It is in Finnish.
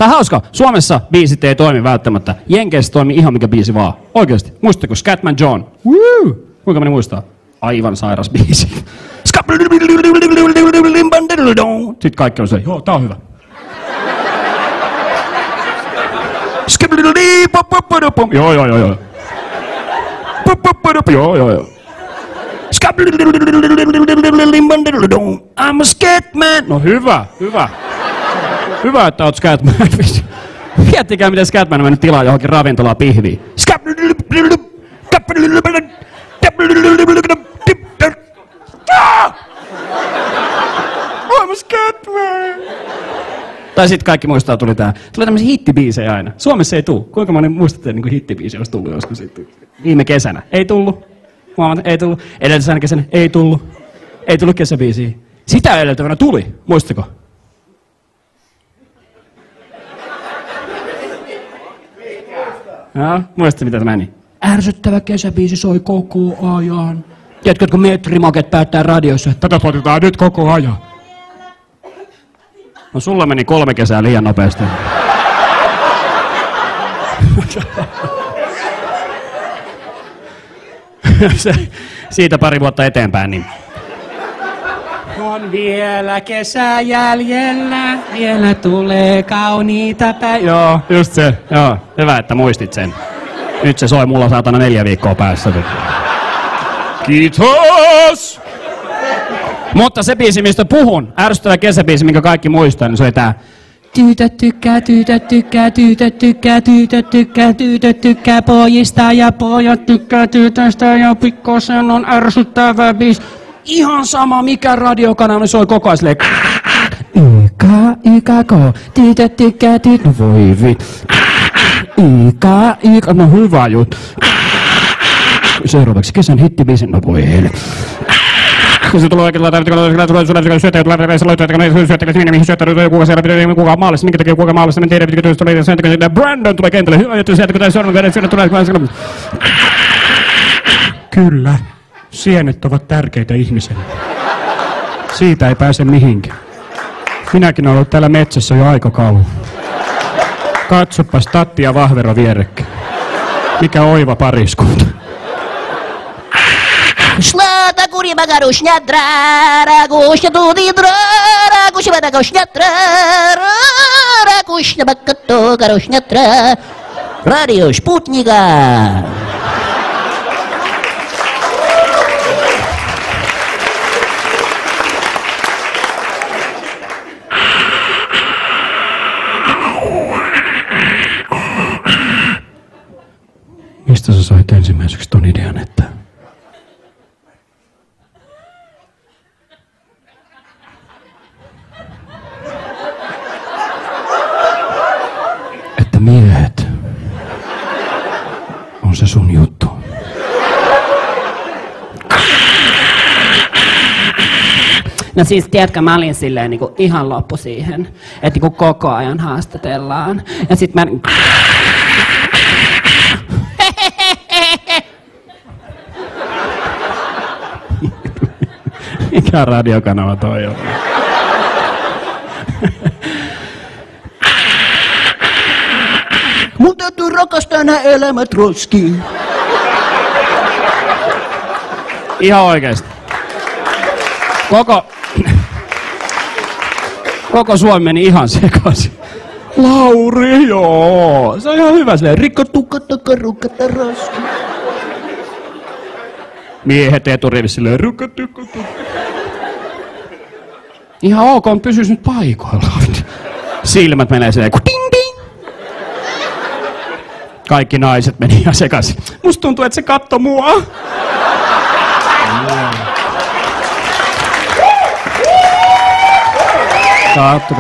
Tää on hauska. Suomessa biisit ei toimi välttämättä. Jenkeissä toimii ihan mikä biisi vaan. Oikeesti. Muistatteko Scatman John? Woo! Kuinka meni muistaa? Aivan sairas biisi. Sitten kaikki on se, joo, tää on hyvä. Joo. Joo. I'm a Scatman. No hyvä. Hyvä, että oot Scatman. Miettikää, miten Scatman mennyt tilaa johonkin ravintolaan pihviin. I'm a Scatman. Tai sit kaikki muistaa, tulee tämmöisiä hittibiisejä aina. Suomessa ei tuu. Kuinka moni muistatte, niin hittibiisi olisi tullut joskus sitten? Viime kesänä. Ei tullut. Huomaat, ei tullut. Edellisenä kesänä. Ei tullut. Ei tullut kesäbiisiä. Sitä edeltävänä tuli. Muistako? Joo, muistatko mitä tämä meni? Ärsyttävä kesäbiisi soi koko ajan. Tiedätkö, kun metrimaket päättää radiossa, tätä soitetaan nyt koko ajan. No sulla meni 3 kesää liian nopeasti. Siitä pari vuotta eteenpäin, niin... On vielä kesä jäljellä, vielä tulee kauniita Joo, just se. Joo, hyvä, että muistit sen. Nyt se soi mulla saatana 4 viikkoa päässä. Kiitos! Mutta se biisi, mistä puhun, ärsyttävä kesäbiisi, minkä kaikki muistaa, niin se oli tää. Tytöt tykkää pojista ja pojat tykkää tytöstä ja pikkosen on ärsyttävä biisi. Ihan sama mikä radiokanava soi koko ajan silleen. Tytöt tykkää no voi no hyvä juttu. Seuraavaksi kesän hittibiisi, no voi heille. Se tulee oikein kuka maalissa, minkä takia kuka maalissa, en tiedä, mitä Brandon tulee kentälle, hyvä juttu, sieltä kun tämä sormenkädet, sieltä tulee... Kyllä, sienet ovat tärkeitä ihmiselle. Siitä ei pääse mihinkään. Minäkin olen ollut täällä metsässä jo aika kauan. Katsopas Tatti ja Vahvero vierekkäin. Mikä oiva pariskunta. Шла та курья горушня драра, гуща туди драра, гуща бада гуща драра, гуща бакато горушня драра. Радио Спутника. Mistä sä sait ensimmäiseksi ton idean, että... Miehet on se sun juttu. No siis tiedätkö, mä olin silleen niin kuin ihan loppu siihen, että niin kuin koko ajan haastatellaan. Ja sit mä... Mikä radiokanava toi on? Mun täytyy rakastaa nää elämät roskiin. Ihan oikeesti. Koko Suomi meni ihan sekaisin. Lauri, joo. Se on ihan hyvä silleen. Rikkotukka takarukata roskiin. Miehet eturivissä silleen. Rukkatukka. Ihan ok, pysyis nyt paikoillaan. Silmät menee silleen. Kaikki naiset meni ihan sekaisin. Musta tuntuu, että se katto mua. Katso.